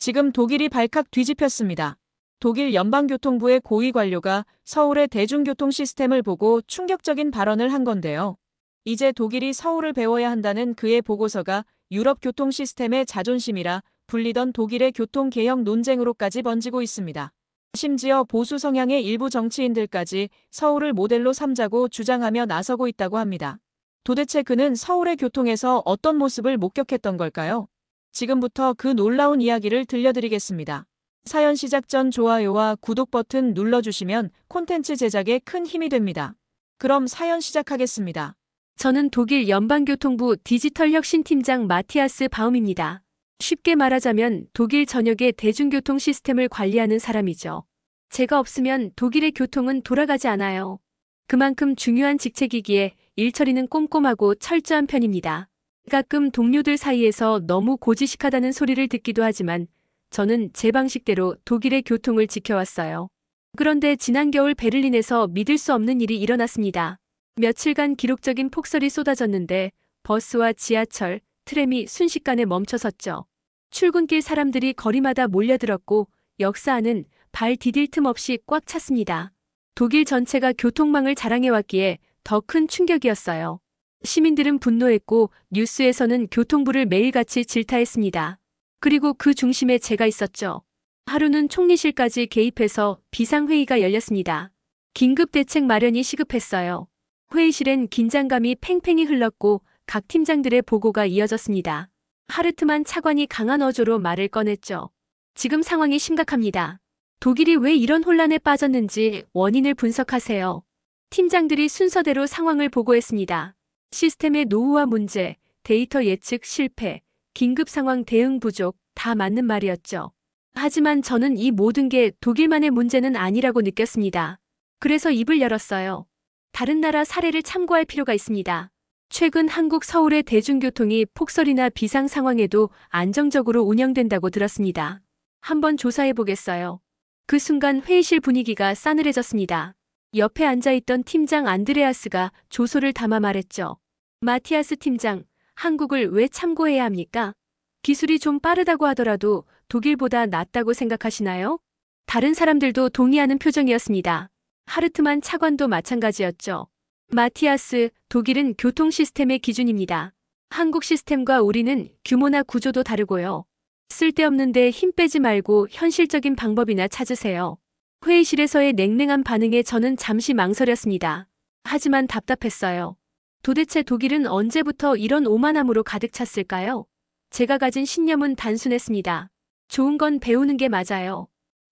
지금 독일이 발칵 뒤집혔습니다. 독일 연방교통부의 고위 관료가 서울의 대중교통 시스템을 보고 충격적인 발언을 한 건데요. 이제 독일이 서울을 배워야 한다는 그의 보고서가 유럽 교통 시스템의 자존심이라 불리던 독일의 교통개혁 논쟁으로까지 번지고 있습니다. 심지어 보수 성향의 일부 정치인들까지 서울을 모델로 삼자고 주장하며 나서고 있다고 합니다. 도대체 그는 서울의 교통에서 어떤 모습을 목격했던 걸까요? 지금부터 그 놀라운 이야기를 들려드리겠습니다. 사연 시작 전 좋아요와 구독 버튼 눌러주시면 콘텐츠 제작에 큰 힘이 됩니다. 그럼 사연 시작하겠습니다. 저는 독일 연방교통부 디지털혁신팀장 마티아스 바움입니다. 쉽게 말하자면 독일 전역의 대중교통 시스템을 관리하는 사람이죠. 제가 없으면 독일의 교통은 돌아가지 않아요. 그만큼 중요한 직책이기에 일처리는 꼼꼼하고 철저한 편입니다. 가끔 동료들 사이에서 너무 고지식하다는 소리를 듣기도 하지만 저는 제 방식대로 독일의 교통을 지켜왔어요. 그런데 지난 겨울 베를린에서 믿을 수 없는 일이 일어났습니다. 며칠간 기록적인 폭설이 쏟아졌는데 버스와 지하철, 트램이 순식간에 멈춰섰죠. 출근길 사람들이 거리마다 몰려들었고 역사 안은 발 디딜 틈 없이 꽉 찼습니다. 독일 전체가 교통망을 자랑해왔기에 더 큰 충격이었어요. 시민들은 분노했고 뉴스에서는 교통부를 매일같이 질타했습니다. 그리고 그 중심에 제가 있었죠. 하루는 총리실까지 개입해서 비상회의가 열렸습니다. 긴급 대책 마련이 시급했어요. 회의실엔 긴장감이 팽팽히 흘렀고 각 팀장들의 보고가 이어졌습니다. 하르트만 차관이 강한 어조로 말을 꺼냈죠. 지금 상황이 심각합니다. 독일이 왜 이런 혼란에 빠졌는지 원인을 분석하세요. 팀장들이 순서대로 상황을 보고했습니다. 시스템의 노후화 문제, 데이터 예측 실패, 긴급 상황 대응 부족, 다 맞는 말이었죠. 하지만 저는 이 모든 게 독일만의 문제는 아니라고 느꼈습니다. 그래서 입을 열었어요. 다른 나라 사례를 참고할 필요가 있습니다. 최근 한국 서울의 대중교통이 폭설이나 비상 상황에도 안정적으로 운영된다고 들었습니다. 한번 조사해 보겠어요. 그 순간 회의실 분위기가 싸늘해졌습니다. 옆에 앉아있던 팀장 안드레아스가 조소를 담아 말했죠. 마티아스 팀장, 한국을 왜 참고해야 합니까? 기술이 좀 빠르다고 하더라도 독일보다 낫다고 생각하시나요? 다른 사람들도 동의하는 표정이었습니다. 하르트만 차관도 마찬가지였죠. 마티아스, 독일은 교통 시스템의 기준입니다. 한국 시스템과 우리는 규모나 구조도 다르고요. 쓸데없는데 힘 빼지 말고 현실적인 방법이나 찾으세요. 회의실에서의 냉랭한 반응에 저는 잠시 망설였습니다. 하지만 답답했어요. 도대체 독일은 언제부터 이런 오만함으로 가득 찼을까요? 제가 가진 신념은 단순했습니다. 좋은 건 배우는 게 맞아요.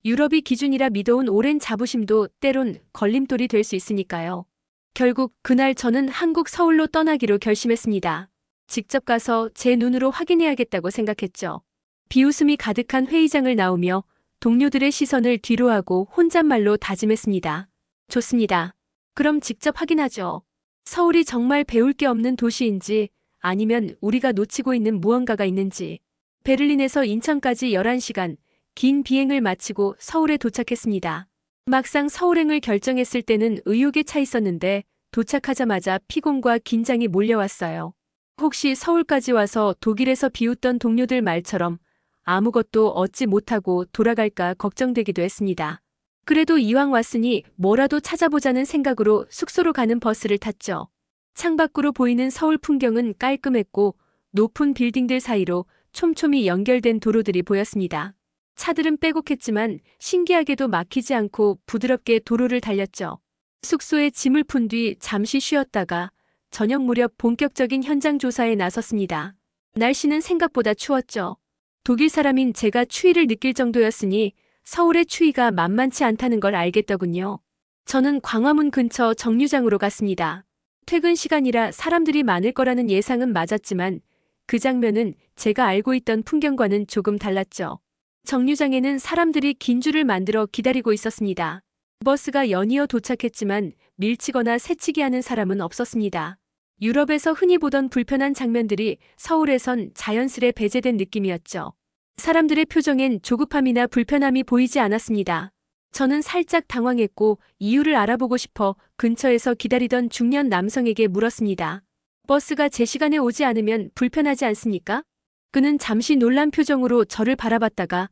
유럽이 기준이라 믿어온 오랜 자부심도 때론 걸림돌이 될 수 있으니까요. 결국 그날 저는 한국 서울로 떠나기로 결심했습니다. 직접 가서 제 눈으로 확인해야겠다고 생각했죠. 비웃음이 가득한 회의장을 나오며 동료들의 시선을 뒤로하고 혼잣말로 다짐했습니다. 좋습니다. 그럼 직접 확인하죠. 서울이 정말 배울 게 없는 도시인지 아니면 우리가 놓치고 있는 무언가가 있는지. 베를린에서 인천까지 11시간, 긴 비행을 마치고 서울에 도착했습니다. 막상 서울행을 결정했을 때는 의욕에 차 있었는데 도착하자마자 피곤과 긴장이 몰려왔어요. 혹시 서울까지 와서 독일에서 비웃던 동료들 말처럼 아무것도 얻지 못하고 돌아갈까 걱정되기도 했습니다. 그래도 이왕 왔으니 뭐라도 찾아보자는 생각으로 숙소로 가는 버스를 탔죠. 창밖으로 보이는 서울 풍경은 깔끔했고 높은 빌딩들 사이로 촘촘히 연결된 도로들이 보였습니다. 차들은 빼곡했지만 신기하게도 막히지 않고 부드럽게 도로를 달렸죠. 숙소에 짐을 푼 뒤 잠시 쉬었다가 저녁 무렵 본격적인 현장 조사에 나섰습니다. 날씨는 생각보다 추웠죠. 독일 사람인 제가 추위를 느낄 정도였으니 서울의 추위가 만만치 않다는 걸 알겠더군요. 저는 광화문 근처 정류장으로 갔습니다. 퇴근 시간이라 사람들이 많을 거라는 예상은 맞았지만 그 장면은 제가 알고 있던 풍경과는 조금 달랐죠. 정류장에는 사람들이 긴 줄을 만들어 기다리고 있었습니다. 버스가 연이어 도착했지만 밀치거나 새치기 하는 사람은 없었습니다. 유럽에서 흔히 보던 불편한 장면들이 서울에선 자연스레 배제된 느낌이었죠. 사람들의 표정엔 조급함이나 불편함이 보이지 않았습니다. 저는 살짝 당황했고 이유를 알아보고 싶어 근처에서 기다리던 중년 남성에게 물었습니다. 버스가 제 시간에 오지 않으면 불편하지 않습니까? 그는 잠시 놀란 표정으로 저를 바라봤다가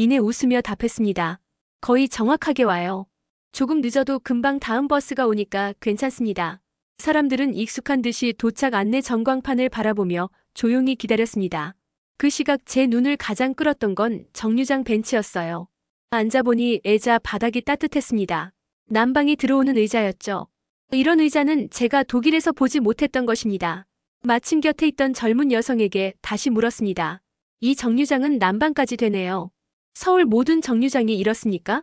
이내 웃으며 답했습니다. 거의 정확하게 와요. 조금 늦어도 금방 다음 버스가 오니까 괜찮습니다. 사람들은 익숙한 듯이 도착 안내 전광판을 바라보며 조용히 기다렸습니다. 그 시각 제 눈을 가장 끌었던 건 정류장 벤치였어요. 앉아보니 애자 바닥이 따뜻했습니다. 난방이 들어오는 의자였죠. 이런 의자는 제가 독일에서 보지 못했던 것입니다. 마침 곁에 있던 젊은 여성에게 다시 물었습니다. 이 정류장은 난방까지 되네요. 서울 모든 정류장이 이렇습니까?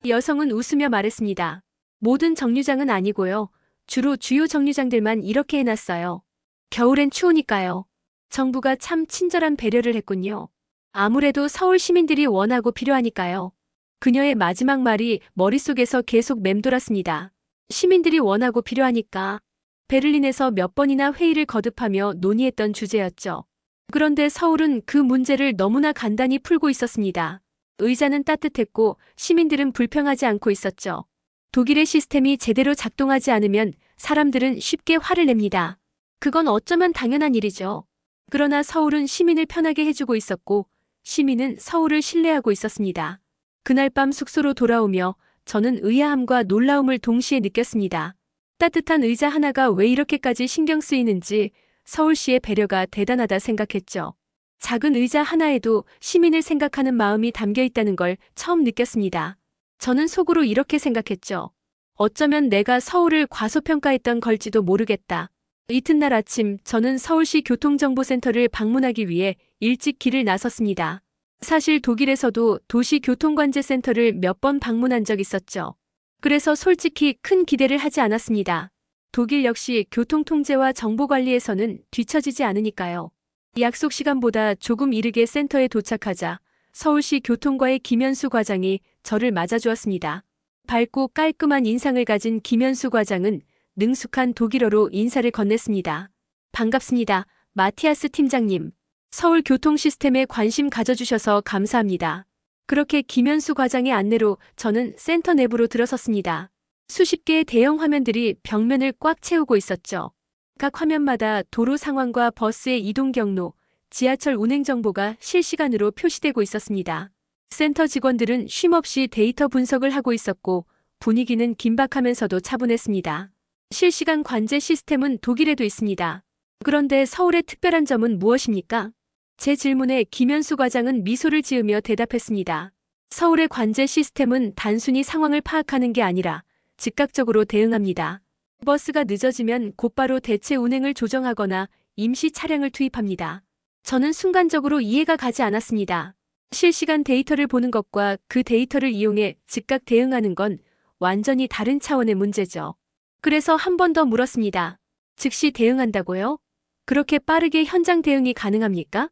여성은 웃으며 말했습니다. 모든 정류장은 아니고요. 주로 주요 정류장들만 이렇게 해놨어요. 겨울엔 추우니까요. 정부가 참 친절한 배려를 했군요. 아무래도 서울 시민들이 원하고 필요하니까요. 그녀의 마지막 말이 머릿속에서 계속 맴돌았습니다. 시민들이 원하고 필요하니까. 베를린에서 몇 번이나 회의를 거듭하며 논의했던 주제였죠. 그런데 서울은 그 문제를 너무나 간단히 풀고 있었습니다. 의자는 따뜻했고 시민들은 불평하지 않고 있었죠. 독일의 시스템이 제대로 작동하지 않으면 사람들은 쉽게 화를 냅니다. 그건 어쩌면 당연한 일이죠. 그러나 서울은 시민을 편하게 해주고 있었고 시민은 서울을 신뢰하고 있었습니다. 그날 밤 숙소로 돌아오며 저는 의아함과 놀라움을 동시에 느꼈습니다. 따뜻한 의자 하나가 왜 이렇게까지 신경 쓰이는지 서울시의 배려가 대단하다 생각했죠. 작은 의자 하나에도 시민을 생각하는 마음이 담겨 있다는 걸 처음 느꼈습니다. 저는 속으로 이렇게 생각했죠. 어쩌면 내가 서울을 과소평가했던 걸지도 모르겠다. 이튿날 아침 저는 서울시 교통정보센터를 방문하기 위해 일찍 길을 나섰습니다. 사실 독일에서도 도시교통관제센터를 몇 번 방문한 적 있었죠. 그래서 솔직히 큰 기대를 하지 않았습니다. 독일 역시 교통통제와 정보관리에서는 뒤처지지 않으니까요. 약속 시간보다 조금 이르게 센터에 도착하자 서울시 교통과의 김현수 과장이 저를 맞아주었습니다. 밝고 깔끔한 인상을 가진 김현수 과장은 능숙한 독일어로 인사를 건넸습니다. 반갑습니다. 마티아스 팀장님. 서울 교통 시스템에 관심 가져주셔서 감사합니다. 그렇게 김현수 과장의 안내로 저는 센터 내부로 들어섰습니다. 수십 개의 대형 화면들이 벽면을 꽉 채우고 있었죠. 각 화면마다 도로 상황과 버스의 이동 경로, 지하철 운행 정보가 실시간으로 표시되고 있었습니다. 센터 직원들은 쉼없이 데이터 분석을 하고 있었고 분위기는 긴박하면서도 차분했습니다. 실시간 관제 시스템은 독일에도 있습니다. 그런데 서울의 특별한 점은 무엇입니까? 제 질문에 김현수 과장은 미소를 지으며 대답했습니다. 서울의 관제 시스템은 단순히 상황을 파악하는 게 아니라 즉각적으로 대응합니다. 버스가 늦어지면 곧바로 대체 운행을 조정하거나 임시 차량을 투입합니다. 저는 순간적으로 이해가 가지 않았습니다. 실시간 데이터를 보는 것과 그 데이터를 이용해 즉각 대응하는 건 완전히 다른 차원의 문제죠. 그래서 한 번 더 물었습니다. 즉시 대응한다고요? 그렇게 빠르게 현장 대응이 가능합니까?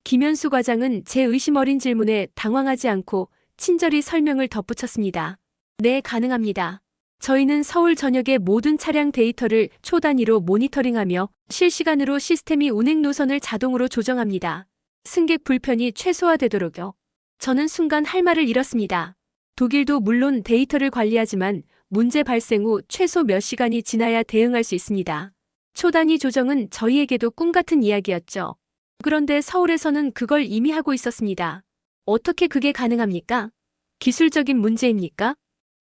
김현수 과장은 제 의심 어린 질문에 당황하지 않고 친절히 설명을 덧붙였습니다. 네, 가능합니다. 저희는 서울 전역의 모든 차량 데이터를 초 단위로 모니터링하며 실시간으로 시스템이 운행 노선을 자동으로 조정합니다. 승객 불편이 최소화되도록요. 저는 순간 할 말을 잃었습니다. 독일도 물론 데이터를 관리하지만 문제 발생 후 최소 몇 시간이 지나야 대응할 수 있습니다. 초단위 조정은 저희에게도 꿈같은 이야기였죠. 그런데 서울에서는 그걸 이미 하고 있었습니다. 어떻게 그게 가능합니까? 기술적인 문제입니까?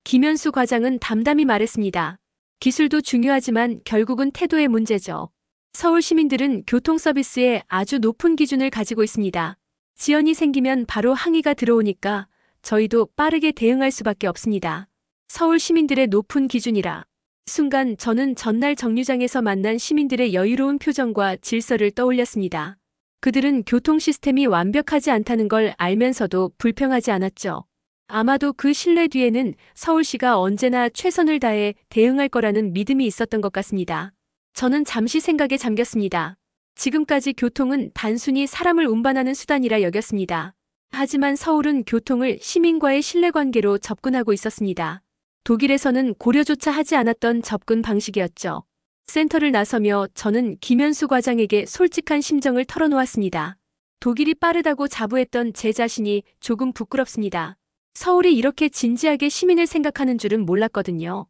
김현수 과장은 담담히 말했습니다. 기술도 중요하지만 결국은 태도의 문제죠. 서울 시민들은 교통 서비스에 아주 높은 기준을 가지고 있습니다. 지연이 생기면 바로 항의가 들어오니까 저희도 빠르게 대응할 수밖에 없습니다. 서울 시민들의 높은 기준이라. 순간 저는 전날 정류장에서 만난 시민들의 여유로운 표정과 질서를 떠올렸습니다. 그들은 교통 시스템이 완벽하지 않다는 걸 알면서도 불평하지 않았죠. 아마도 그 신뢰 뒤에는 서울시가 언제나 최선을 다해 대응할 거라는 믿음이 있었던 것 같습니다. 저는 잠시 생각에 잠겼습니다. 지금까지 교통은 단순히 사람을 운반하는 수단이라 여겼습니다. 하지만 서울은 교통을 시민과의 신뢰관계로 접근하고 있었습니다. 독일에서는 고려조차 하지 않았던 접근 방식이었죠. 센터를 나서며 저는 김현수 과장에게 솔직한 심정을 털어놓았습니다. 독일이 빠르다고 자부했던 제 자신이 조금 부끄럽습니다. 서울이 이렇게 진지하게 시민을 생각하는 줄은 몰랐거든요.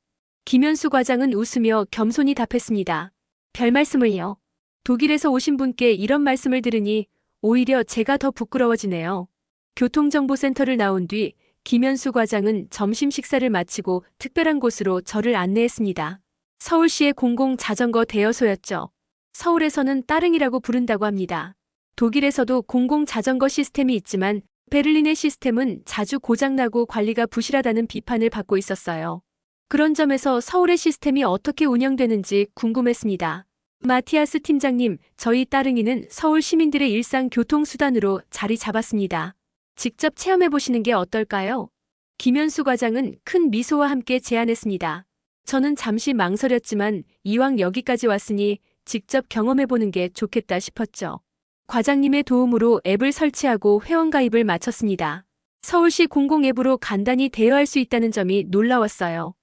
김현수 과장은 웃으며 겸손히 답했습니다. 별 말씀을요. 독일에서 오신 분께 이런 말씀을 들으니 오히려 제가 더 부끄러워지네요. 교통정보센터를 나온 뒤 김현수 과장은 점심 식사를 마치고 특별한 곳으로 저를 안내했습니다. 서울시의 공공자전거 대여소였죠. 서울에서는 따릉이라고 부른다고 합니다. 독일에서도 공공자전거 시스템이 있지만 베를린의 시스템은 자주 고장나고 관리가 부실하다는 비판을 받고 있었어요. 그런 점에서 서울의 시스템이 어떻게 운영되는지 궁금했습니다. 마티아스 팀장님, 저희 따릉이는 서울 시민들의 일상 교통수단으로 자리 잡았습니다. 직접 체험해 보시는 게 어떨까요? 김현수 과장은 큰 미소와 함께 제안했습니다. 저는 잠시 망설였지만 이왕 여기까지 왔으니 직접 경험해 보는 게 좋겠다 싶었죠. 과장님의 도움으로 앱을 설치하고 회원가입을 마쳤습니다. 서울시 공공앱으로 간단히 대여할 수 있다는 점이 놀라웠어요.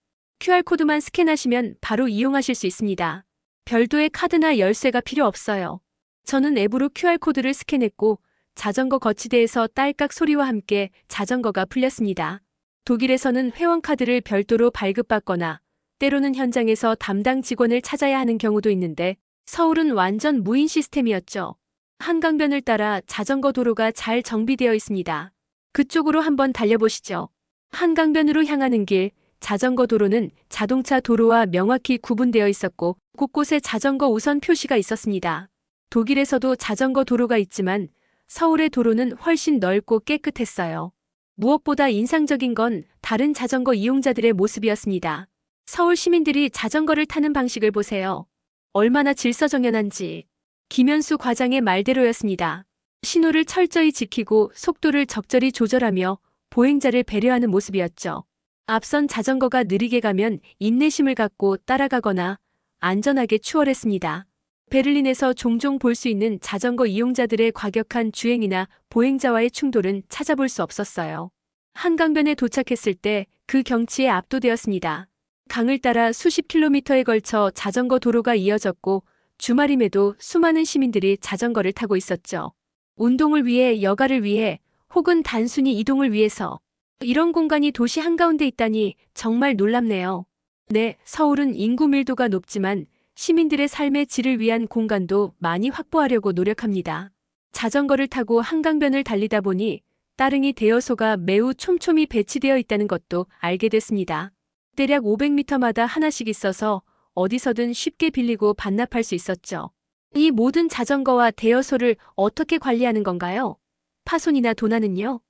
QR코드만 스캔하시면 바로 이용하실 수 있습니다. 별도의 카드나 열쇠가 필요 없어요. 저는 앱으로 QR코드를 스캔했고 자전거 거치대에서 딸깍 소리와 함께 자전거가 풀렸습니다. 독일에서는 회원카드를 별도로 발급받거나 때로는 현장에서 담당 직원을 찾아야 하는 경우도 있는데 서울은 완전 무인 시스템이었죠. 한강변을 따라 자전거 도로가 잘 정비되어 있습니다. 그쪽으로 한번 달려보시죠. 한강변으로 향하는 길, 자전거 도로는 자동차 도로와 명확히 구분되어 있었고 곳곳에 자전거 우선 표시가 있었습니다. 독일에서도 자전거 도로가 있지만 서울의 도로는 훨씬 넓고 깨끗했어요. 무엇보다 인상적인 건 다른 자전거 이용자들의 모습이었습니다. 서울 시민들이 자전거를 타는 방식을 보세요. 얼마나 질서정연한지. 김현수 과장의 말대로였습니다. 신호를 철저히 지키고 속도를 적절히 조절하며 보행자를 배려하는 모습이었죠. 앞선 자전거가 느리게 가면 인내심을 갖고 따라가거나 안전하게 추월했습니다. 베를린에서 종종 볼 수 있는 자전거 이용자들의 과격한 주행이나 보행자와의 충돌은 찾아볼 수 없었어요. 한강변에 도착했을 때 그 경치에 압도되었습니다. 강을 따라 수십 킬로미터에 걸쳐 자전거 도로가 이어졌고 주말임에도 수많은 시민들이 자전거를 타고 있었죠. 운동을 위해, 여가를 위해, 혹은 단순히 이동을 위해서. 이런 공간이 도시 한가운데 있다니 정말 놀랍네요. 네, 서울은 인구 밀도가 높지만 시민들의 삶의 질을 위한 공간도 많이 확보하려고 노력합니다. 자전거를 타고 한강변을 달리다 보니 따릉이 대여소가 매우 촘촘히 배치되어 있다는 것도 알게 됐습니다. 대략 500m마다 하나씩 있어서 어디서든 쉽게 빌리고 반납할 수 있었죠. 이 모든 자전거와 대여소를 어떻게 관리하는 건가요? 파손이나 도난은요?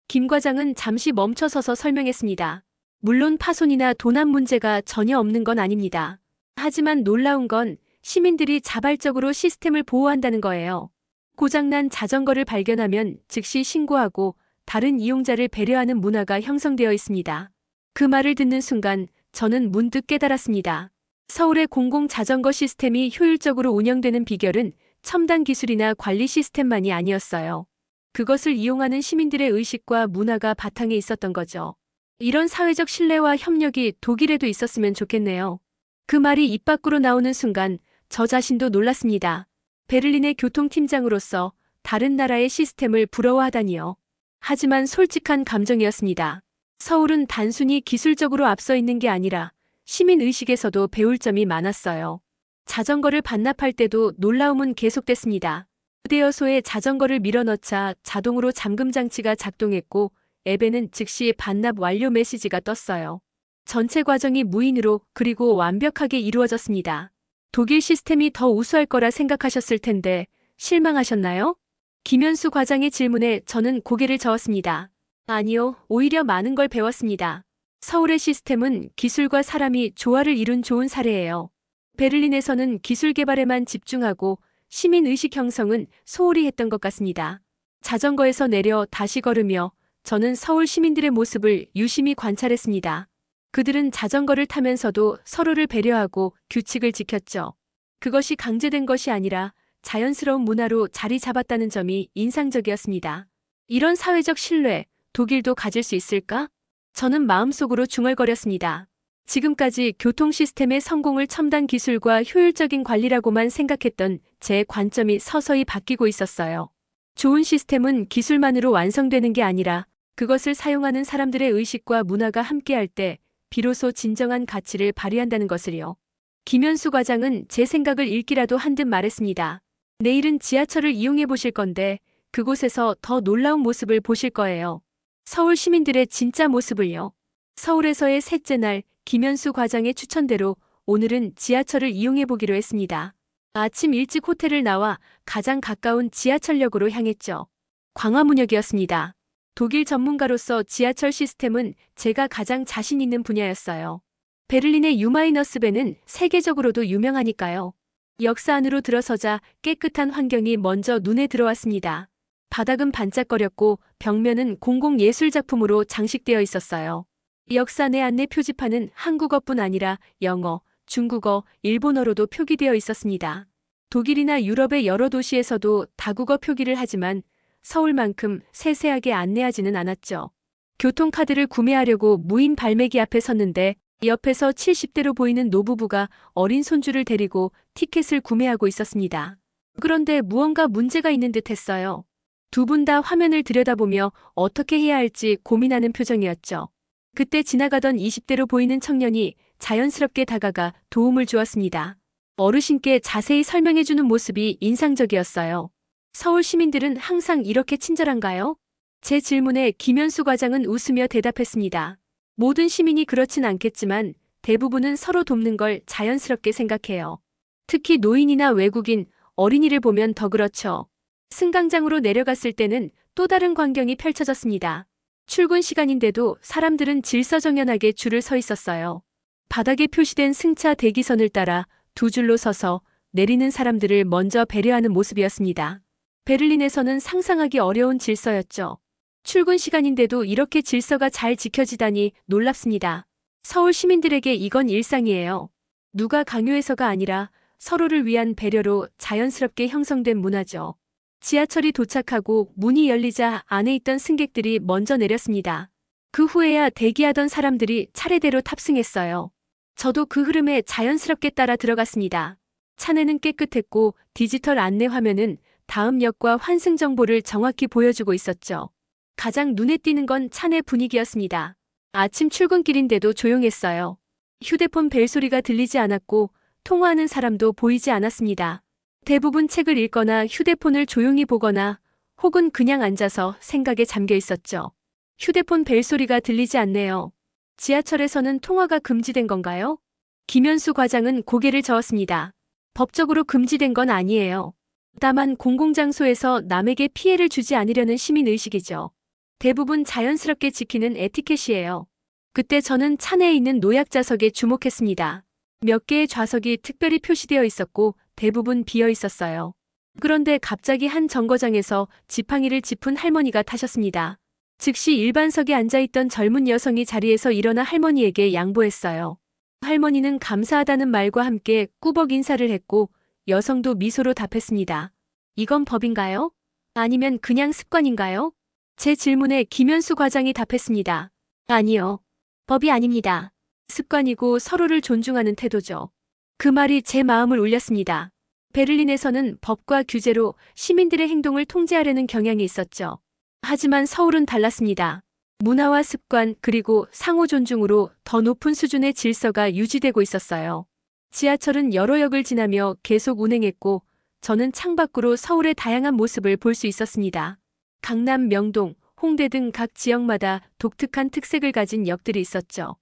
김 과장은 잠시 멈춰서서 설명했습니다. 물론 파손이나 도난 문제가 전혀 없는 건 아닙니다. 하지만 놀라운 건 시민들이 자발적으로 시스템을 보호한다는 거예요. 고장난 자전거를 발견하면 즉시 신고하고 다른 이용자를 배려하는 문화가 형성되어 있습니다. 그 말을 듣는 순간 저는 문득 깨달았습니다. 서울의 공공자전거 시스템이 효율적으로 운영되는 비결은 첨단 기술이나 관리 시스템만이 아니었어요. 그것을 이용하는 시민들의 의식과 문화가 바탕에 있었던 거죠. 이런 사회적 신뢰와 협력이 독일에도 있었으면 좋겠네요. 그 말이 입 밖으로 나오는 순간 저 자신도 놀랐습니다. 베를린의 교통팀장으로서 다른 나라의 시스템을 부러워하다니요. 하지만 솔직한 감정이었습니다. 서울은 단순히 기술적으로 앞서 있는 게 아니라 시민의식에서도 배울 점이 많았어요. 자전거를 반납할 때도 놀라움은 계속됐습니다. 대여소에 자전거를 밀어넣자 자동으로 잠금 장치가 작동했고 앱에는 즉시 반납 완료 메시지가 떴어요. 전체 과정이 무인으로 그리고 완벽하게 이루어졌습니다. 독일 시스템이 더 우수할 거라 생각하셨을 텐데 실망하셨나요? 김현수 과장의 질문에 저는 고개를 저었습니다. 아니요, 오히려 많은 걸 배웠습니다. 서울의 시스템은 기술과 사람이 조화를 이룬 좋은 사례예요. 베를린에서는 기술 개발에만 집중하고 시민의식 형성은 소홀히 했던 것 같습니다. 자전거에서 내려 다시 걸으며 저는 서울 시민들의 모습을 유심히 관찰했습니다. 그들은 자전거를 타면서도 서로를 배려하고 규칙을 지켰죠. 그것이 강제된 것이 아니라 자연스러운 문화로 자리 잡았다는 점이 인상적이었습니다. 이런 사회적 신뢰, 독일도 가질 수 있을까? 저는 마음속으로 중얼거렸습니다. 지금까지 교통 시스템의 성공을 첨단 기술과 효율적인 관리라고만 생각했던 제 관점이 서서히 바뀌고 있었어요. 좋은 시스템은 기술만으로 완성되는 게 아니라 그것을 사용하는 사람들의 의식과 문화가 함께할 때 비로소 진정한 가치를 발휘한다는 것을요. 김현수 과장은 제 생각을 읽기라도 한 듯 말했습니다. 내일은 지하철을 이용해 보실 건데 그곳에서 더 놀라운 모습을 보실 거예요. 서울 시민들의 진짜 모습을요. 서울에서의 셋째 날 김현수 과장의 추천대로 오늘은 지하철을 이용해 보기로 했습니다. 아침 일찍 호텔을 나와 가장 가까운 지하철역으로 향했죠. 광화문역이었습니다. 독일 전문가로서 지하철 시스템은 제가 가장 자신 있는 분야였어요. 베를린의 U-배는 세계적으로도 유명하니까요. 역사 안으로 들어서자 깨끗한 환경이 먼저 눈에 들어왔습니다. 바닥은 반짝거렸고 벽면은 공공예술작품으로 장식되어 있었어요. 역사 내 안내 표지판은 한국어뿐 아니라 영어, 중국어, 일본어로도 표기되어 있었습니다. 독일이나 유럽의 여러 도시에서도 다국어 표기를 하지만 서울만큼 세세하게 안내하지는 않았죠. 교통카드를 구매하려고 무인 발매기 앞에 섰는데 옆에서 70대로 보이는 노부부가 어린 손주를 데리고 티켓을 구매하고 있었습니다. 그런데 무언가 문제가 있는 듯 했어요. 두 분 다 화면을 들여다보며 어떻게 해야 할지 고민하는 표정이었죠. 그때 지나가던 20대로 보이는 청년이 자연스럽게 다가가 도움을 주었습니다. 어르신께 자세히 설명해주는 모습이 인상적이었어요. 서울 시민들은 항상 이렇게 친절한가요? 제 질문에 김현수 과장은 웃으며 대답했습니다. 모든 시민이 그렇진 않겠지만 대부분은 서로 돕는 걸 자연스럽게 생각해요. 특히 노인이나 외국인, 어린이를 보면 더 그렇죠. 승강장으로 내려갔을 때는 또 다른 광경이 펼쳐졌습니다. 출근 시간인데도 사람들은 질서정연하게 줄을 서 있었어요. 바닥에 표시된 승차 대기선을 따라 두 줄로 서서 내리는 사람들을 먼저 배려하는 모습이었습니다. 베를린에서는 상상하기 어려운 질서였죠. 출근 시간인데도 이렇게 질서가 잘 지켜지다니 놀랍습니다. 서울 시민들에게 이건 일상이에요. 누가 강요해서가 아니라 서로를 위한 배려로 자연스럽게 형성된 문화죠. 지하철이 도착하고 문이 열리자 안에 있던 승객들이 먼저 내렸습니다. 그 후에야 대기하던 사람들이 차례대로 탑승했어요. 저도 그 흐름에 자연스럽게 따라 들어갔습니다. 차내는 깨끗했고 디지털 안내 화면은 다음 역과 환승 정보를 정확히 보여주고 있었죠. 가장 눈에 띄는 건 차내 분위기였습니다. 아침 출근길인데도 조용했어요. 휴대폰 벨소리가 들리지 않았고 통화하는 사람도 보이지 않았습니다. 대부분 책을 읽거나 휴대폰을 조용히 보거나 혹은 그냥 앉아서 생각에 잠겨 있었죠. 휴대폰 벨소리가 들리지 않네요. 지하철에서는 통화가 금지된 건가요? 김현수 과장은 고개를 저었습니다. 법적으로 금지된 건 아니에요. 다만 공공장소에서 남에게 피해를 주지 않으려는 시민의식이죠. 대부분 자연스럽게 지키는 에티켓이에요. 그때 저는 차 내에 있는 노약 좌석에 주목했습니다. 몇 개의 좌석이 특별히 표시되어 있었고 대부분 비어 있었어요. 그런데 갑자기 한 정거장에서 지팡이를 짚은 할머니가 타셨습니다. 즉시 일반석에 앉아있던 젊은 여성이 자리에서 일어나 할머니에게 양보했어요. 할머니는 감사하다는 말과 함께 꾸벅 인사를 했고 여성도 미소로 답했습니다. 이건 법인가요? 아니면 그냥 습관인가요? 제 질문에 김현수 과장이 답했습니다. 아니요. 법이 아닙니다. 습관이고 서로를 존중하는 태도죠. 그 말이 제 마음을 울렸습니다. 베를린에서는 법과 규제로 시민들의 행동을 통제하려는 경향이 있었죠. 하지만 서울은 달랐습니다. 문화와 습관 그리고 상호 존중으로 더 높은 수준의 질서가 유지되고 있었어요. 지하철은 여러 역을 지나며 계속 운행했고 저는 창밖으로 서울의 다양한 모습을 볼 수 있었습니다. 강남, 명동, 홍대 등 각 지역마다 독특한 특색을 가진 역들이 있었죠.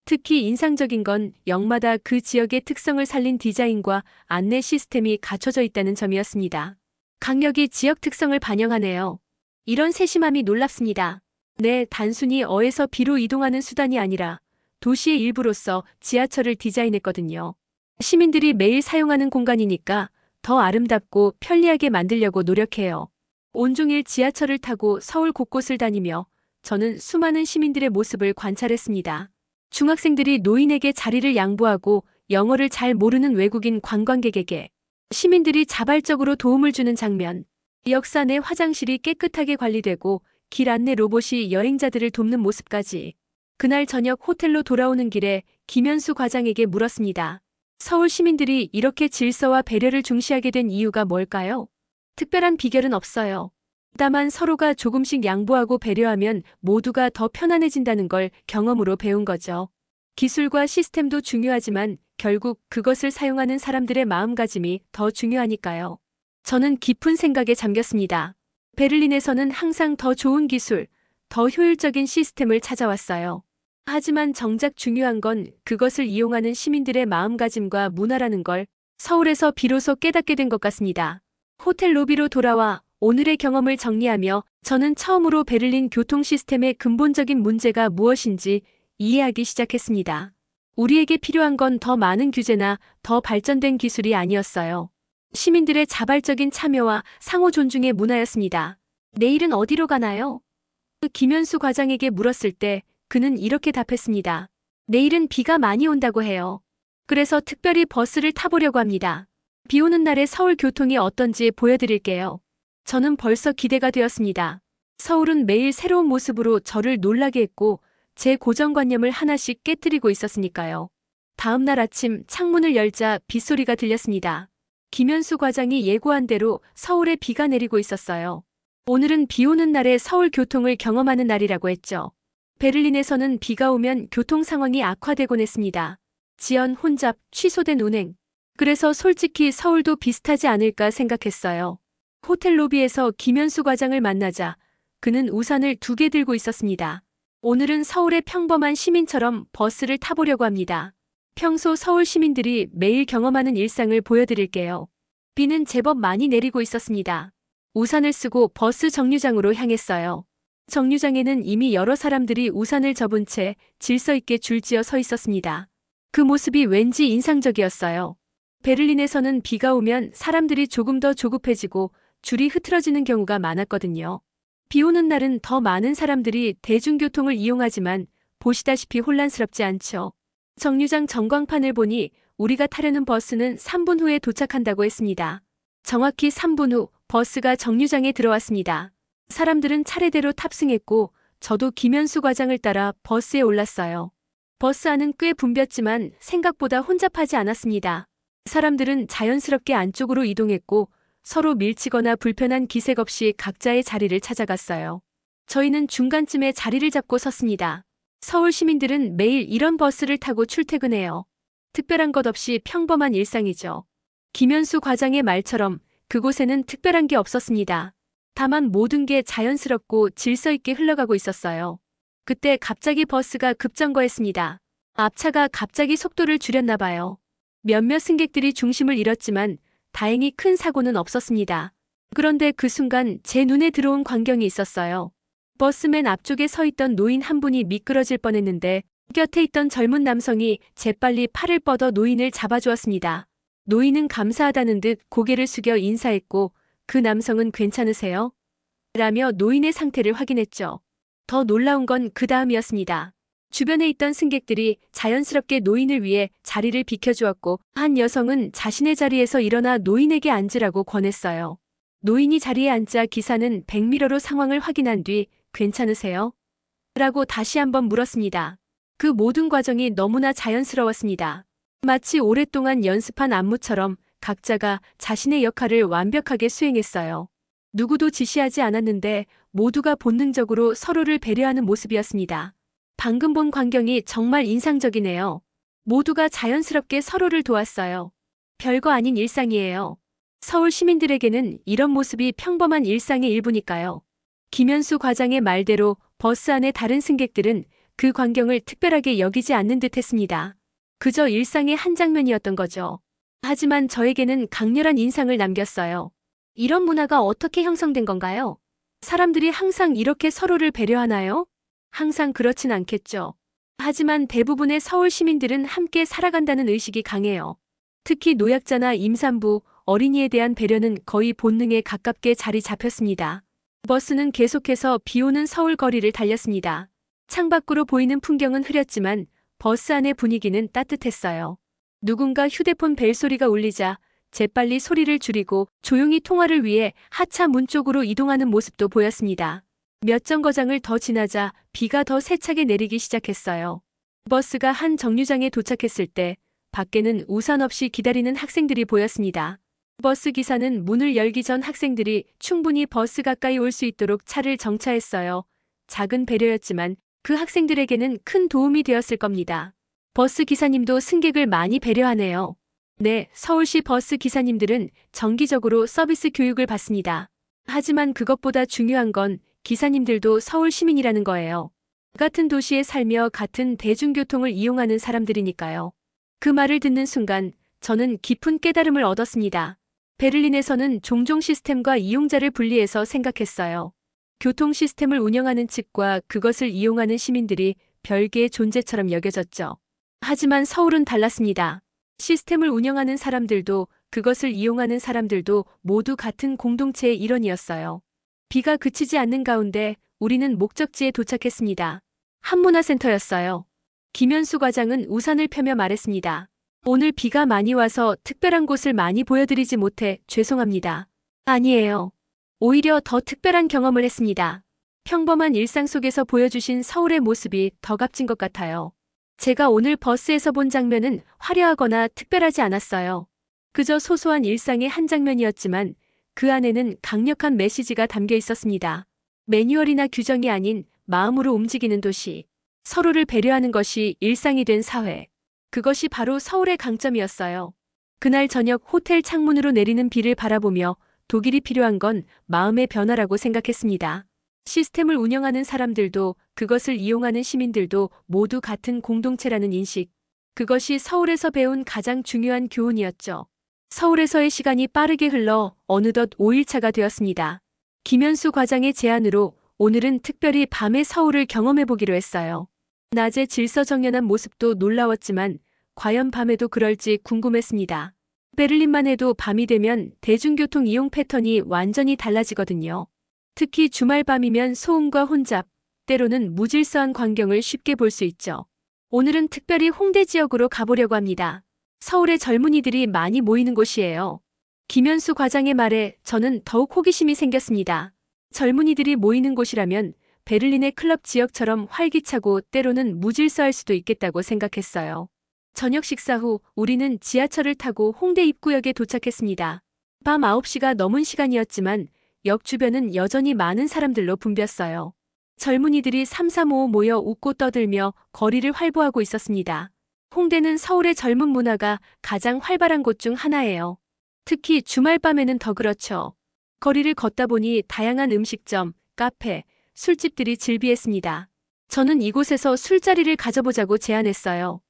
특히 인상적인 건 역마다 그 지역의 특성을 살린 디자인과 안내 시스템이 갖춰져 있다는 점이었습니다. 각 역이 지역 특성을 반영하네요. 이런 세심함이 놀랍습니다. 네, 단순히 어에서 비로 이동하는 수단이 아니라 도시의 일부로서 지하철을 디자인했거든요. 시민들이 매일 사용하는 공간이니까 더 아름답고 편리하게 만들려고 노력해요. 온종일 지하철을 타고 서울 곳곳을 다니며 저는 수많은 시민들의 모습을 관찰했습니다. 중학생들이 노인에게 자리를 양보하고 영어를 잘 모르는 외국인 관광객에게 시민들이 자발적으로 도움을 주는 장면. 역사 내 화장실이 깨끗하게 관리되고 길 안내 로봇이 여행자들을 돕는 모습까지. 그날 저녁 호텔로 돌아오는 길에 김현수 과장에게 물었습니다. 서울 시민들이 이렇게 질서와 배려를 중시하게 된 이유가 뭘까요? 특별한 비결은 없어요. 다만 서로가 조금씩 양보하고 배려하면 모두가 더 편안해진다는 걸 경험으로 배운 거죠. 기술과 시스템도 중요하지만 결국 그것을 사용하는 사람들의 마음가짐이 더 중요하니까요. 저는 깊은 생각에 잠겼습니다. 베를린에서는 항상 더 좋은 기술, 더 효율적인 시스템을 찾아왔어요. 하지만 정작 중요한 건 그것을 이용하는 시민들의 마음가짐과 문화라는 걸 서울에서 비로소 깨닫게 된 것 같습니다. 호텔 로비로 돌아와 오늘의 경험을 정리하며 저는 처음으로 베를린 교통 시스템의 근본적인 문제가 무엇인지 이해하기 시작했습니다. 우리에게 필요한 건 더 많은 규제나 더 발전된 기술이 아니었어요. 시민들의 자발적인 참여와 상호 존중의 문화였습니다. 내일은 어디로 가나요? 김현수 과장에게 물었을 때 그는 이렇게 답했습니다. 내일은 비가 많이 온다고 해요. 그래서 특별히 버스를 타보려고 합니다. 비 오는 날의 서울 교통이 어떤지 보여드릴게요. 저는 벌써 기대가 되었습니다. 서울은 매일 새로운 모습으로 저를 놀라게 했고 제 고정관념을 하나씩 깨뜨리고 있었으니까요. 다음 날 아침 창문을 열자 빗소리가 들렸습니다. 김현수 과장이 예고한 대로 서울에 비가 내리고 있었어요. 오늘은 비 오는 날에 서울 교통을 경험하는 날이라고 했죠. 베를린에서는 비가 오면 교통 상황이 악화되곤 했습니다. 지연, 혼잡, 취소된 운행. 그래서 솔직히 서울도 비슷하지 않을까 생각했어요. 호텔 로비에서 김현수 과장을 만나자 그는 우산을 2개 들고 있었습니다. 오늘은 서울의 평범한 시민처럼 버스를 타보려고 합니다. 평소 서울 시민들이 매일 경험하는 일상을 보여드릴게요. 비는 제법 많이 내리고 있었습니다. 우산을 쓰고 버스 정류장으로 향했어요. 정류장에는 이미 여러 사람들이 우산을 접은 채 질서 있게 줄지어 서 있었습니다. 그 모습이 왠지 인상적이었어요. 베를린에서는 비가 오면 사람들이 조금 더 조급해지고 줄이 흐트러지는 경우가 많았거든요. 비 오는 날은 더 많은 사람들이 대중교통을 이용하지만 보시다시피 혼란스럽지 않죠. 정류장 전광판을 보니 우리가 타려는 버스는 3분 후에 도착한다고 했습니다. 정확히 3분 후 버스가 정류장에 들어왔습니다. 사람들은 차례대로 탑승했고 저도 김현수 과장을 따라 버스에 올랐어요. 버스 안은 꽤 붐볐지만 생각보다 혼잡하지 않았습니다. 사람들은 자연스럽게 안쪽으로 이동했고 서로 밀치거나 불편한 기색 없이 각자의 자리를 찾아갔어요. 저희는 중간쯤에 자리를 잡고 섰습니다. 서울 시민들은 매일 이런 버스를 타고 출퇴근해요. 특별한 것 없이 평범한 일상이죠. 김현수 과장의 말처럼 그곳에는 특별한 게 없었습니다. 다만 모든 게 자연스럽고 질서 있게 흘러가고 있었어요. 그때 갑자기 버스가 급정거했습니다. 앞차가 갑자기 속도를 줄였나 봐요. 몇몇 승객들이 중심을 잃었지만 다행히 큰 사고는 없었습니다. 그런데 그 순간 제 눈에 들어온 광경이 있었어요. 버스 맨 앞쪽에 서 있던 노인 한 분이 미끄러질 뻔했는데 곁에 있던 젊은 남성이 재빨리 팔을 뻗어 노인을 잡아주었습니다. 노인은 감사하다는 듯 고개를 숙여 인사했고 그 남성은 괜찮으세요? 라며 노인의 상태를 확인했죠. 더 놀라운 건 그 다음이었습니다. 주변에 있던 승객들이 자연스럽게 노인을 위해 자리를 비켜주었고 한 여성은 자신의 자리에서 일어나 노인에게 앉으라고 권했어요. 노인이 자리에 앉자 기사는 백미러로 상황을 확인한 뒤 괜찮으세요? 라고 다시 한번 물었습니다. 그 모든 과정이 너무나 자연스러웠습니다. 마치 오랫동안 연습한 안무처럼 각자가 자신의 역할을 완벽하게 수행했어요. 누구도 지시하지 않았는데 모두가 본능적으로 서로를 배려하는 모습이었습니다. 방금 본 광경이 정말 인상적이네요. 모두가 자연스럽게 서로를 도왔어요. 별거 아닌 일상이에요. 서울 시민들에게는 이런 모습이 평범한 일상의 일부니까요. 김현수 과장의 말대로 버스 안의 다른 승객들은 그 광경을 특별하게 여기지 않는 듯 했습니다. 그저 일상의 한 장면이었던 거죠. 하지만 저에게는 강렬한 인상을 남겼어요. 이런 문화가 어떻게 형성된 건가요? 사람들이 항상 이렇게 서로를 배려하나요? 항상 그렇진 않겠죠. 하지만 대부분의 서울 시민들은 함께 살아간다는 의식이 강해요. 특히 노약자나 임산부, 어린이에 대한 배려는 거의 본능에 가깝게 자리 잡혔습니다. 버스는 계속해서 비 오는 서울 거리를 달렸습니다. 창밖으로 보이는 풍경은 흐렸지만 버스 안의 분위기는 따뜻했어요. 누군가 휴대폰 벨소리가 울리자 재빨리 소리를 줄이고 조용히 통화를 위해 하차 문 쪽으로 이동하는 모습도 보였습니다. 몇 정거장을 더 지나자 비가 더 세차게 내리기 시작했어요. 버스가 한 정류장에 도착했을 때 밖에는 우산 없이 기다리는 학생들이 보였습니다. 버스 기사는 문을 열기 전 학생들이 충분히 버스 가까이 올 수 있도록 차를 정차했어요. 작은 배려였지만 그 학생들에게는 큰 도움이 되었을 겁니다. 버스 기사님도 승객을 많이 배려하네요. 네, 서울시 버스 기사님들은 정기적으로 서비스 교육을 받습니다. 하지만 그것보다 중요한 건 기사님들도 서울 시민이라는 거예요. 같은 도시에 살며 같은 대중교통을 이용하는 사람들이니까요. 그 말을 듣는 순간 저는 깊은 깨달음을 얻었습니다. 베를린에서는 종종 시스템과 이용자를 분리해서 생각했어요. 교통 시스템을 운영하는 측과 그것을 이용하는 시민들이 별개의 존재처럼 여겨졌죠. 하지만 서울은 달랐습니다. 시스템을 운영하는 사람들도 그것을 이용하는 사람들도 모두 같은 공동체의 일원이었어요. 비가 그치지 않는 가운데 우리는 목적지에 도착했습니다. 한문화센터였어요. 김현수 과장은 우산을 펴며 말했습니다. 오늘 비가 많이 와서 특별한 곳을 많이 보여드리지 못해 죄송합니다. 아니에요. 오히려 더 특별한 경험을 했습니다. 평범한 일상 속에서 보여주신 서울의 모습이 더 값진 것 같아요. 제가 오늘 버스에서 본 장면은 화려하거나 특별하지 않았어요. 그저 소소한 일상의 한 장면이었지만 그 안에는 강력한 메시지가 담겨 있었습니다. 매뉴얼이나 규정이 아닌 마음으로 움직이는 도시. 서로를 배려하는 것이 일상이 된 사회. 그것이 바로 서울의 강점이었어요. 그날 저녁 호텔 창문으로 내리는 비를 바라보며 독일이 필요한 건 마음의 변화라고 생각했습니다. 시스템을 운영하는 사람들도 그것을 이용하는 시민들도 모두 같은 공동체라는 인식. 그것이 서울에서 배운 가장 중요한 교훈이었죠. 서울에서의 시간이 빠르게 흘러 어느덧 5일차가 되었습니다. 김현수 과장의 제안으로 오늘은 특별히 밤의 서울을 경험해보기로 했어요. 낮에 질서정연한 모습도 놀라웠지만 과연 밤에도 그럴지 궁금했습니다. 베를린만 해도 밤이 되면 대중교통 이용 패턴이 완전히 달라지거든요. 특히 주말 밤이면 소음과 혼잡, 때로는 무질서한 광경을 쉽게 볼 수 있죠. 오늘은 특별히 홍대 지역으로 가보려고 합니다. 서울의 젊은이들이 많이 모이는 곳이에요. 김현수 과장의 말에 저는 더욱 호기심이 생겼습니다. 젊은이들이 모이는 곳이라면 베를린의 클럽 지역처럼 활기차고 때로는 무질서할 수도 있겠다고 생각했어요. 저녁 식사 후 우리는 지하철을 타고 홍대 입구역에 도착했습니다. 밤 9시가 넘은 시간이었지만 역 주변은 여전히 많은 사람들로 붐볐어요. 젊은이들이 삼삼오오 모여 웃고 떠들며 거리를 활보하고 있었습니다. 홍대는 서울의 젊은 문화가 가장 활발한 곳 중 하나예요. 특히 주말 밤에는 더 그렇죠. 거리를 걷다 보니 다양한 음식점, 카페, 술집들이 즐비했습니다. 저는 이곳에서 술자리를 가져보자고 제안했어요.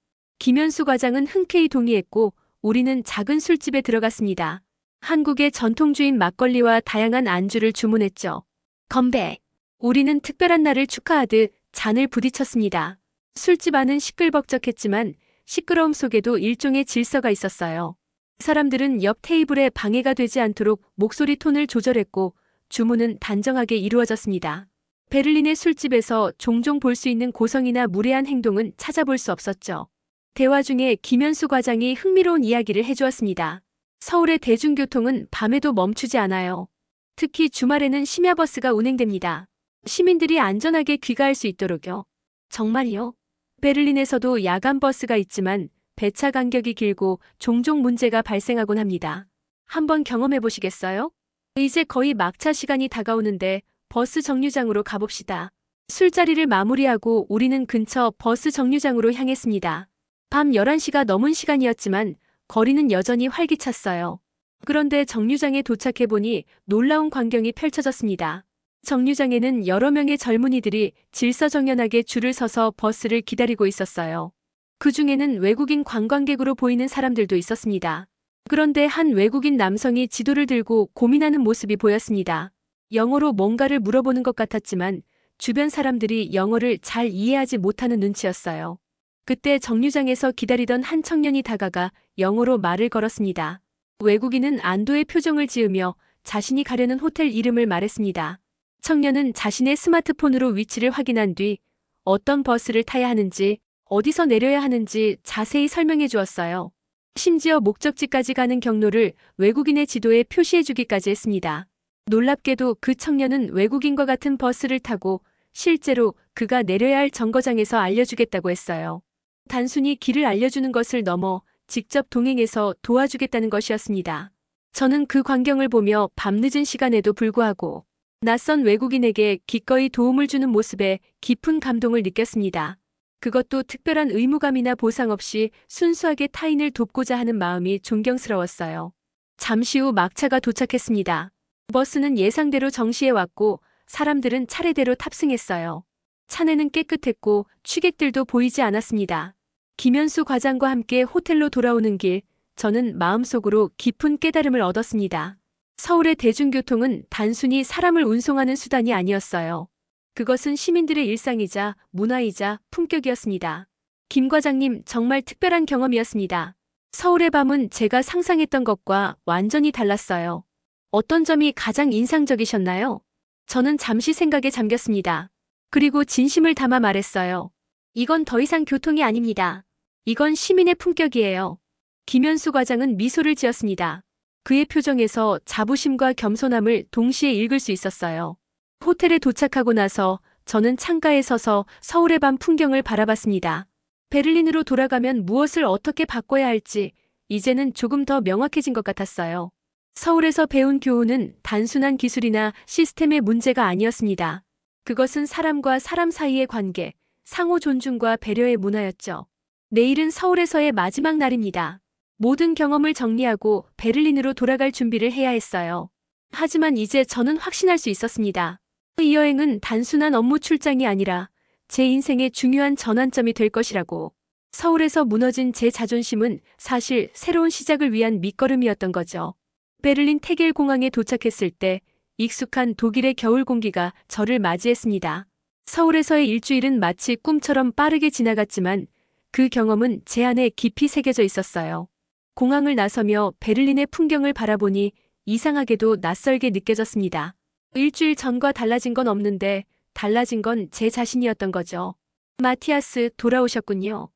김현수 과장은 흔쾌히 동의했고 우리는 작은 술집에 들어갔습니다. 한국의 전통주인 막걸리와 다양한 안주를 주문했죠. 건배! 우리는 특별한 날을 축하하듯 잔을 부딪혔습니다. 술집 안은 시끌벅적했지만 시끄러움 속에도 일종의 질서가 있었어요. 사람들은 옆 테이블에 방해가 되지 않도록 목소리 톤을 조절했고 주문은 단정하게 이루어졌습니다. 베를린의 술집에서 종종 볼 수 있는 고성이나 무례한 행동은 찾아볼 수 없었죠. 대화 중에 김현수 과장이 흥미로운 이야기를 해주었습니다. 서울의 대중교통은 밤에도 멈추지 않아요. 특히 주말에는 심야버스가 운행됩니다. 시민들이 안전하게 귀가할 수 있도록요. 정말요? 베를린에서도 야간 버스가 있지만 배차 간격이 길고 종종 문제가 발생하곤 합니다. 한번 경험해 보시겠어요? 이제 거의 막차 시간이 다가오는데 버스 정류장으로 가봅시다. 술자리를 마무리하고 우리는 근처 버스 정류장으로 향했습니다. 밤 11시가 넘은 시간이었지만 거리는 여전히 활기찼어요. 그런데 정류장에 도착해보니 놀라운 광경이 펼쳐졌습니다. 정류장에는 여러 명의 젊은이들이 질서정연하게 줄을 서서 버스를 기다리고 있었어요. 그 중에는 외국인 관광객으로 보이는 사람들도 있었습니다. 그런데 한 외국인 남성이 지도를 들고 고민하는 모습이 보였습니다. 영어로 뭔가를 물어보는 것 같았지만 주변 사람들이 영어를 잘 이해하지 못하는 눈치였어요. 그때 정류장에서 기다리던 한 청년이 다가가 영어로 말을 걸었습니다. 외국인은 안도의 표정을 지으며 자신이 가려는 호텔 이름을 말했습니다. 청년은 자신의 스마트폰으로 위치를 확인한 뒤 어떤 버스를 타야 하는지, 어디서 내려야 하는지 자세히 설명해 주었어요. 심지어 목적지까지 가는 경로를 외국인의 지도에 표시해 주기까지 했습니다. 놀랍게도 그 청년은 외국인과 같은 버스를 타고 실제로 그가 내려야 할 정거장에서 알려주겠다고 했어요. 단순히 길을 알려주는 것을 넘어 직접 동행해서 도와주겠다는 것이었습니다. 저는 그 광경을 보며 밤늦은 시간에도 불구하고 낯선 외국인에게 기꺼이 도움을 주는 모습에 깊은 감동을 느꼈습니다. 그것도 특별한 의무감이나 보상 없이 순수하게 타인을 돕고자 하는 마음이 존경스러웠어요. 잠시 후 막차가 도착했습니다. 버스는 예상대로 정시에 왔고 사람들은 차례대로 탑승했어요. 차내는 깨끗했고 취객들도 보이지 않았습니다. 김현수 과장과 함께 호텔로 돌아오는 길, 저는 마음속으로 깊은 깨달음을 얻었습니다. 서울의 대중교통은 단순히 사람을 운송하는 수단이 아니었어요. 그것은 시민들의 일상이자 문화이자 품격이었습니다. 김 과장님, 정말 특별한 경험이었습니다. 서울의 밤은 제가 상상했던 것과 완전히 달랐어요. 어떤 점이 가장 인상적이셨나요? 저는 잠시 생각에 잠겼습니다. 그리고 진심을 담아 말했어요. 이건 더 이상 교통이 아닙니다. 이건 시민의 품격이에요. 김현수 과장은 미소를 지었습니다. 그의 표정에서 자부심과 겸손함을 동시에 읽을 수 있었어요. 호텔에 도착하고 나서 저는 창가에 서서 서울의 밤 풍경을 바라봤습니다. 베를린으로 돌아가면 무엇을 어떻게 바꿔야 할지 이제는 조금 더 명확해진 것 같았어요. 서울에서 배운 교훈은 단순한 기술이나 시스템의 문제가 아니었습니다. 그것은 사람과 사람 사이의 관계, 상호 존중과 배려의 문화였죠. 내일은 서울에서의 마지막 날입니다. 모든 경험을 정리하고 베를린으로 돌아갈 준비를 해야 했어요. 하지만 이제 저는 확신할 수 있었습니다. 이 여행은 단순한 업무 출장이 아니라 제 인생의 중요한 전환점이 될 것이라고. 서울에서 무너진 제 자존심은 사실 새로운 시작을 위한 밑거름이었던 거죠. 베를린 테겔 공항에 도착했을 때 익숙한 독일의 겨울 공기가 저를 맞이했습니다. 서울에서의 일주일은 마치 꿈처럼 빠르게 지나갔지만 그 경험은 제 안에 깊이 새겨져 있었어요. 공항을 나서며 베를린의 풍경을 바라보니 이상하게도 낯설게 느껴졌습니다. 일주일 전과 달라진 건 없는데 달라진 건 제 자신이었던 거죠. 마티아스, 돌아오셨군요.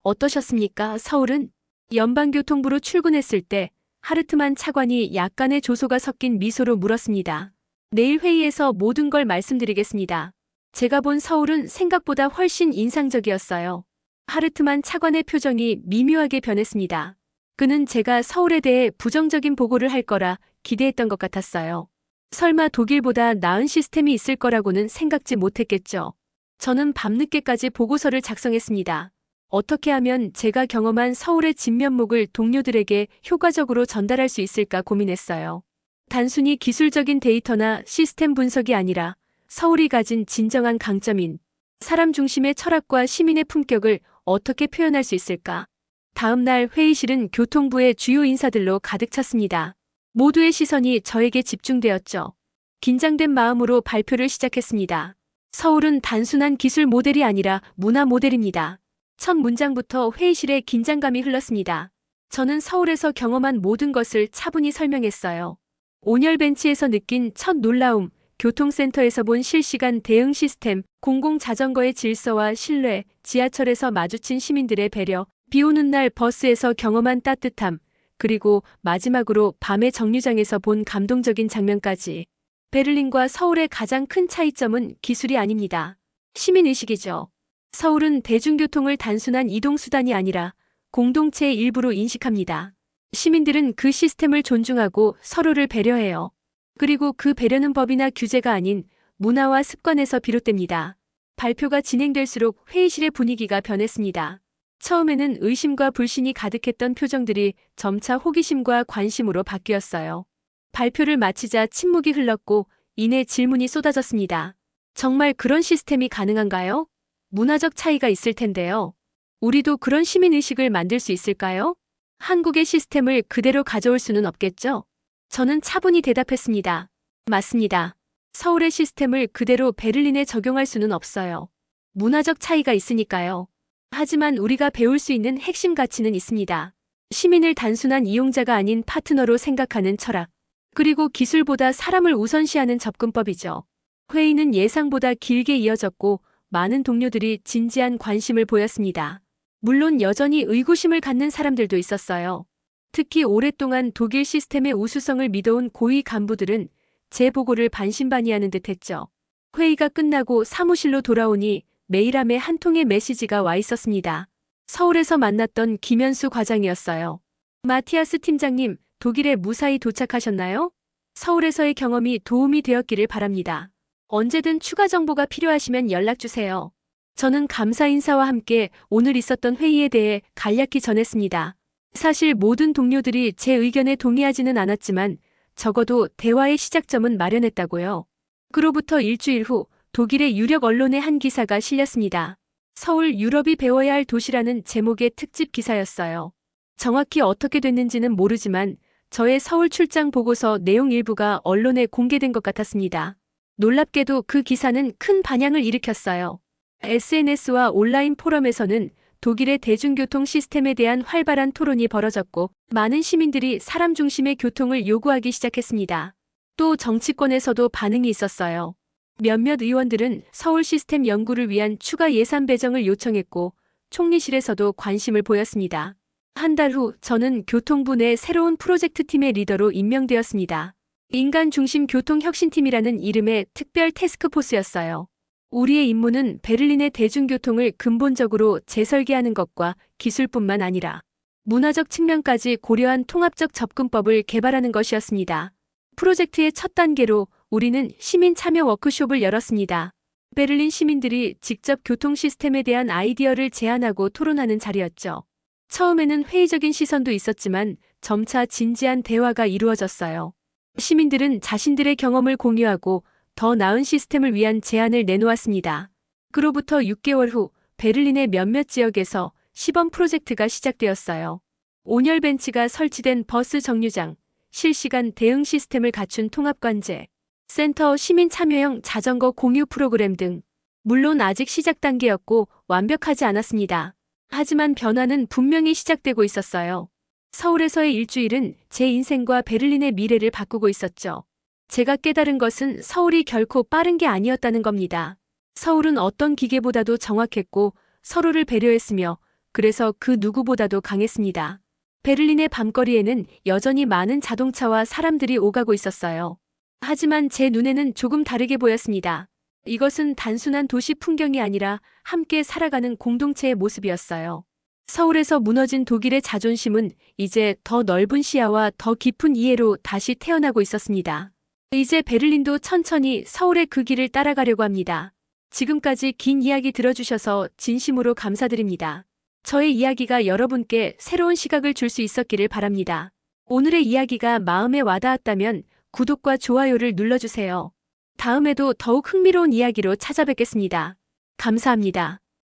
어떠셨습니까? 서울은? 연방교통부로 출근했을 때 하르트만 차관이 약간의 조소가 섞인 미소로 물었습니다. 내일 회의에서 모든 걸 말씀드리겠습니다. 제가 본 서울은 생각보다 훨씬 인상적이었어요. 하르트만 차관의 표정이 미묘하게 변했습니다. 그는 제가 서울에 대해 부정적인 보고를 할 거라 기대했던 것 같았어요. 설마 독일보다 나은 시스템이 있을 거라고는 생각지 못했겠죠. 저는 밤늦게까지 보고서를 작성했습니다. 어떻게 하면 제가 경험한 서울의 진면목을 동료들에게 효과적으로 전달할 수 있을까 고민했어요. 단순히 기술적인 데이터나 시스템 분석이 아니라 서울이 가진 진정한 강점인 사람 중심의 철학과 시민의 품격을 어떻게 표현할 수 있을까? 다음 날 회의실은 교통부의 주요 인사들로 가득 찼습니다. 모두의 시선이 저에게 집중되었죠. 긴장된 마음으로 발표를 시작했습니다. 서울은 단순한 기술 모델이 아니라 문화 모델입니다. 첫 문장부터 회의실에 긴장감이 흘렀습니다. 저는 서울에서 경험한 모든 것을 차분히 설명했어요. 온열 벤치에서 느낀 첫 놀라움, 교통센터에서 본 실시간 대응 시스템, 공공자전거의 질서와 신뢰, 지하철에서 마주친 시민들의 배려, 비 오는 날 버스에서 경험한 따뜻함, 그리고 마지막으로 밤의 정류장에서 본 감동적인 장면까지. 베를린과 서울의 가장 큰 차이점은 기술이 아닙니다. 시민의식이죠. 서울은 대중교통을 단순한 이동수단이 아니라 공동체의 일부로 인식합니다. 시민들은 그 시스템을 존중하고 서로를 배려해요. 그리고 그 배려는 법이나 규제가 아닌 문화와 습관에서 비롯됩니다. 발표가 진행될수록 회의실의 분위기가 변했습니다. 처음에는 의심과 불신이 가득했던 표정들이 점차 호기심과 관심으로 바뀌었어요. 발표를 마치자 침묵이 흘렀고 이내 질문이 쏟아졌습니다. 정말 그런 시스템이 가능한가요? 문화적 차이가 있을 텐데요. 우리도 그런 시민의식을 만들 수 있을까요? 한국의 시스템을 그대로 가져올 수는 없겠죠? 저는 차분히 대답했습니다. 맞습니다. 서울의 시스템을 그대로 베를린에 적용할 수는 없어요. 문화적 차이가 있으니까요. 하지만 우리가 배울 수 있는 핵심 가치는 있습니다. 시민을 단순한 이용자가 아닌 파트너로 생각하는 철학. 그리고 기술보다 사람을 우선시하는 접근법이죠. 회의는 예상보다 길게 이어졌고 많은 동료들이 진지한 관심을 보였습니다. 물론 여전히 의구심을 갖는 사람들도 있었어요. 특히 오랫동안 독일 시스템의 우수성을 믿어온 고위 간부들은 제 보고를 반신반의하는 듯했죠. 회의가 끝나고 사무실로 돌아오니 메일함에 한 통의 메시지가 와 있었습니다. 서울에서 만났던 김현수 과장이었어요. 마티아스 팀장님, 독일에 무사히 도착하셨나요? 서울에서의 경험이 도움이 되었기를 바랍니다. 언제든 추가 정보가 필요하시면 연락주세요. 저는 감사 인사와 함께 오늘 있었던 회의에 대해 간략히 전했습니다. 사실 모든 동료들이 제 의견에 동의하지는 않았지만 적어도 대화의 시작점은 마련했다고요. 그로부터 일주일 후 독일의 유력 언론에 한 기사가 실렸습니다. 서울 유럽이 배워야 할 도시라는 제목의 특집 기사였어요. 정확히 어떻게 됐는지는 모르지만 저의 서울 출장 보고서 내용 일부가 언론에 공개된 것 같았습니다. 놀랍게도 그 기사는 큰 반향을 일으켰어요. SNS와 온라인 포럼에서는 독일의 대중교통 시스템에 대한 활발한 토론이 벌어졌고 많은 시민들이 사람 중심의 교통을 요구하기 시작했습니다. 또 정치권에서도 반응이 있었어요. 몇몇 의원들은 서울 시스템 연구를 위한 추가 예산 배정을 요청했고 총리실에서도 관심을 보였습니다. 한 달 후 저는 교통부 내 새로운 프로젝트 팀의 리더로 임명되었습니다. 인간 중심 교통 혁신팀이라는 이름의 특별 태스크포스였어요. 우리의 임무는 베를린의 대중교통을 근본적으로 재설계하는 것과 기술뿐만 아니라 문화적 측면까지 고려한 통합적 접근법을 개발하는 것이었습니다. 프로젝트의 첫 단계로 우리는 시민 참여 워크숍을 열었습니다. 베를린 시민들이 직접 교통 시스템에 대한 아이디어를 제안하고 토론하는 자리였죠. 처음에는 회의적인 시선도 있었지만 점차 진지한 대화가 이루어졌어요. 시민들은 자신들의 경험을 공유하고 더 나은 시스템을 위한 제안을 내놓았습니다. 그로부터 6개월 후 베를린의 몇몇 지역에서 시범 프로젝트가 시작되었어요. 온열 벤치가 설치된 버스 정류장, 실시간 대응 시스템을 갖춘 통합관제, 센터 시민 참여형 자전거 공유 프로그램 등. 물론 아직 시작 단계였고 완벽하지 않았습니다. 하지만 변화는 분명히 시작되고 있었어요. 서울에서의 일주일은 제 인생과 베를린의 미래를 바꾸고 있었죠. 제가 깨달은 것은 서울이 결코 빠른 게 아니었다는 겁니다. 서울은 어떤 기계보다도 정확했고 서로를 배려했으며 그래서 그 누구보다도 강했습니다. 베를린의 밤거리에는 여전히 많은 자동차와 사람들이 오가고 있었어요. 하지만 제 눈에는 조금 다르게 보였습니다. 이것은 단순한 도시 풍경이 아니라 함께 살아가는 공동체의 모습이었어요. 서울에서 무너진 독일의 자존심은 이제 더 넓은 시야와 더 깊은 이해로 다시 태어나고 있었습니다. 이제 베를린도 천천히 서울의 그 길을 따라가려고 합니다. 지금까지 긴 이야기 들어주셔서 진심으로 감사드립니다. 저의 이야기가 여러분께 새로운 시각을 줄 수 있었기를 바랍니다. 오늘의 이야기가 마음에 와닿았다면 구독과 좋아요를 눌러주세요. 다음에도 더욱 흥미로운 이야기로 찾아뵙겠습니다. 감사합니다.